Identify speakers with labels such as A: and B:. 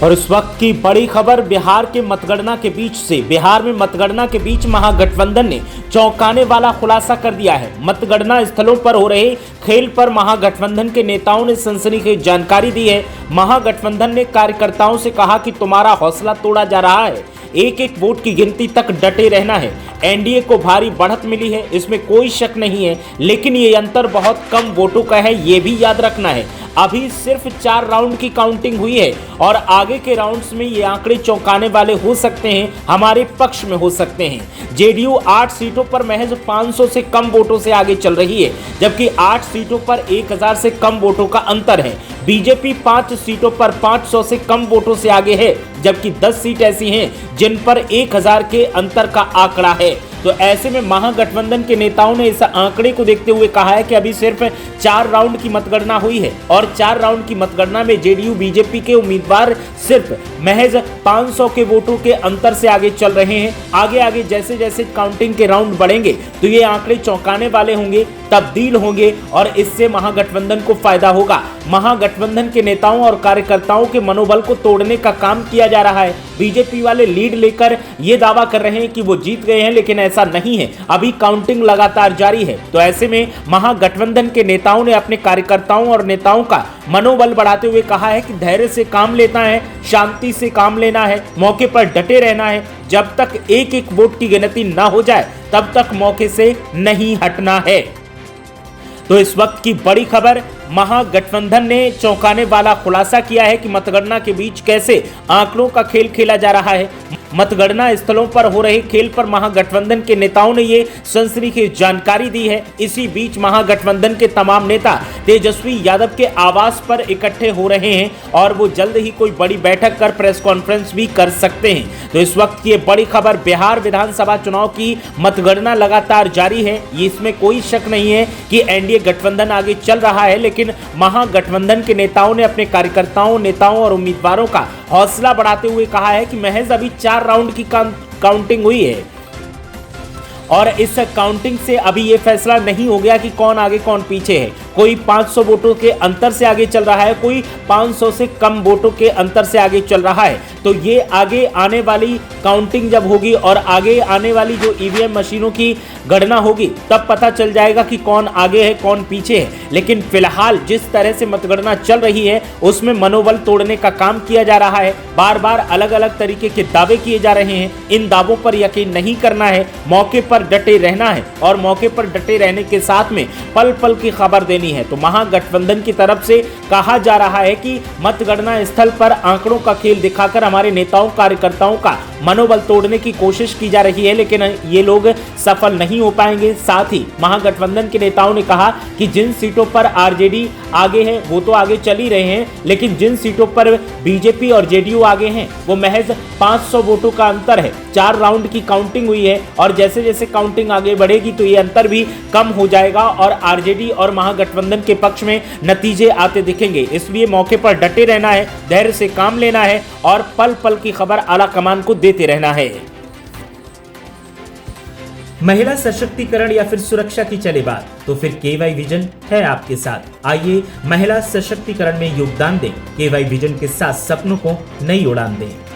A: और इस वक्त की बड़ी खबर बिहार के मतगणना के बीच से। बिहार में मतगणना के बीच महागठबंधन ने चौंकाने वाला खुलासा कर दिया है। मतगणना स्थलों पर हो रहे खेल पर महागठबंधन के नेताओं ने सनसनीखेज जानकारी दी है। महागठबंधन ने कार्यकर्ताओं से कहा कि तुम्हारा हौसला तोड़ा जा रहा है, एक एक वोट की गिनती तक डटे रहना है। एनडीए को भारी बढ़त मिली है, इसमें कोई शक नहीं है, लेकिन ये अंतर बहुत कम वोटों का है, ये भी याद रखना है। अभी सिर्फ 4 राउंड की काउंटिंग हुई है और आगे के राउंड्स में ये आंकड़े चौंकाने वाले हो सकते हैं, हमारे पक्ष में हो सकते हैं। जेडीयू 8 सीटों पर महज 500 से कम वोटों से आगे चल रही है, जबकि 8 सीटों पर 1000 से कम वोटों का अंतर है। बीजेपी 5 सीटों पर 500 से कम वोटों से आगे है, जबकि 10 सीट ऐसी हैं जिन पर 1000 के अंतर का आंकड़ा है। तो ऐसे में महागठबंधन के नेताओं ने इस आंकड़े को देखते हुए कहा है कि अभी सिर्फ 4 राउंड की मतगणना हुई है और 4 राउंड की मतगणना में जेडीयू बीजेपी के उम्मीदवार सिर्फ महज 500 के वोटों के अंतर से आगे चल रहे हैं। आगे आगे जैसे जैसे काउंटिंग के राउंड बढ़ेंगे तो ये आंकड़े चौंकाने वाले होंगे, तब्दील होंगे और इससे महागठबंधन को फायदा होगा। महागठबंधन के नेताओं और कार्यकर्ताओं के मनोबल को तोड़ने का काम किया जा रहा है। बीजेपी वाले लीड लेकर ये दावा कर रहे हैं कि वो जीत गए हैं, लेकिन ऐसा नहीं है, अभी काउंटिंग लगातार जारी है। तो ऐसे में महागठबंधन के नेताओं ने अपने कार्यकर्ताओं और नेताओं का मनोबल बढ़ाते हुए कहा है कि धैर्य से काम लेना है, शांति से काम लेना है, मौके पर डटे रहना है। जब तक एक एक वोट की गिनती ना हो जाए तब तक मौके से नहीं हटना है। तो इस वक्त की बड़ी खबर, महागठबंधन ने चौंकाने वाला खुलासा किया है कि मतगणना के बीच कैसे आंकड़ों का खेल खेला जा रहा है। मतगणना स्थलों पर हो रहे खेल पर महागठबंधन के नेताओं ने ये सनसनीखेज जानकारी दी है। इसी बीच महागठबंधन के तमाम नेता तेजस्वी यादव के आवास पर इकट्ठे हो रहे हैं और वो जल्द ही कोई बड़ी बैठक कर प्रेस कॉन्फ्रेंस भी कर सकते हैं। तो इस वक्त की ये बड़ी खबर, बिहार विधानसभा चुनाव की मतगणना लगातार जारी है। इसमें कोई शक नहीं है कि एनडीए गठबंधन आगे चल रहा है, लेकिन महागठबंधन के नेताओं ने अपने कार्यकर्ताओं, नेताओं और उम्मीदवारों का हौसला बढ़ाते हुए कहा है कि महज अभी 4 राउंड की काउंटिंग हुई है और इस काउंटिंग से अभी ये फैसला नहीं हो गया कि कौन आगे कौन पीछे है। कोई 500 वोटों के अंतर से आगे चल रहा है, कोई 500 से कम वोटों के अंतर से आगे चल रहा है। तो ये आगे आने वाली काउंटिंग जब होगी और आगे आने वाली जो ईवीएम मशीनों की गणना होगी तब पता चल जाएगा कि कौन आगे है कौन पीछे है। लेकिन फिलहाल जिस तरह से मतगणना चल रही है उसमें मनोबल तोड़ने का काम किया जा रहा है। बार बार अलग अलग तरीके के दावे किए जा रहे हैं, इन दावों पर यकीन नहीं करना है, मौके पर डटे रहना है और मौके पर डटे रहने के साथ में पल पल की खबर देनी है। तो महागठबंधन की तरफ से कहा जा रहा है कि मतगणना स्थल पर आंकड़ों का खेल दिखाकर हमारे नेताओं कार्यकर्ताओं का मनोबल तोड़ने की कोशिश की जा रही है, लेकिन ये लोग सफल नहीं हो पाएंगे। साथ ही महागठबंधन के नेताओं ने कहा कि जिन सीटों पर आरजेडी आगे है वो तो आगे चल ही रहे हैं, लेकिन जिन सीटों पर बीजेपी और जेडीयू आगे हैं वो महज 500 वोटों का अंतर है। 4 राउंड की काउंटिंग हुई है और जैसे जैसे काउंटिंग आगे बढ़ेगी तो ये अंतर भी कम हो जाएगा और आरजेडी और महागठबंधन के पक्ष में नतीजे आते दिखेंगे। इसलिए मौके पर डटे रहना है, धैर्य से काम लेना है और पल पल की खबर आला कमान को देते रहना है। महिला सशक्तिकरण या फिर सुरक्षा की चले बात तो फिर केवाई विजन है आपके साथ। आइए महिला सशक्तिकरण में योगदान दें, केवाई विजन के साथ सपनों को नई उड़ान दें।